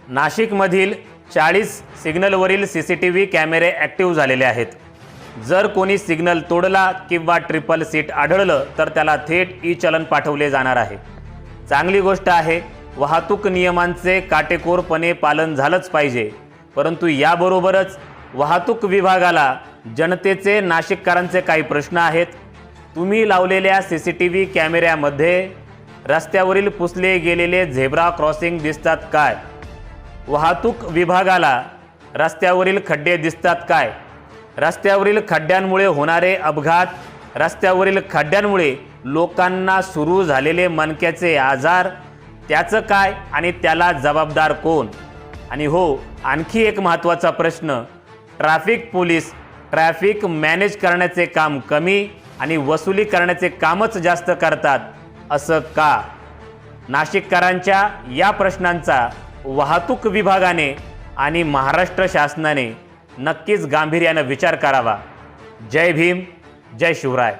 नाशिकमधील 40 सिग्नलवरील CCTV कॅमेरे active झालेले आहेत। जर कोणी सिग्नल तोडला किंवा ट्रिपल सीट आढळलं तर त्याला थेट ई-चलन पाठवले जाणार आहे। चांगली गोष्ट आहे, वाहतूक नियमांचे काटेकोरपणे पालन झालंच पाहिजे, परंतु याबरोबरच वाहतूक विभागाला जनतेचे, नाशिककरांचे काही प्रश्न आहेत। तुम्ही लावलेल्या CCTV कॅमेऱ्यामध्ये रस्त्यावरील पुसले गेलेले झेब्रा क्रॉसिंग दिसतात काय? वाहतूक विभागाला रस्त्यावरील खड्डे दिसतात काय? रस्त्यावरील खड्ड्यांमुळे होणारे अपघात, रस्त्यावरील खड्ड्यांमुळे लोकांना सुरू झालेले मणक्याचे आजार, त्याचं काय आणि त्याला जबाबदार कोण? आणि हो, आणखी एक महत्त्वाचा प्रश्न, ट्रॅफिक पोलीस ट्रॅफिक मॅनेज करण्याचे काम कमी आणि वसुली करण्याचे कामच जास्त करतात, असं का? नाशिककरांच्या या प्रश्नांचा वाहतूक विभागाने आणि महाराष्ट्र शासनाने नक्कीच गांभीर्याने विचार करावा। जय भीम, जय शिवराय।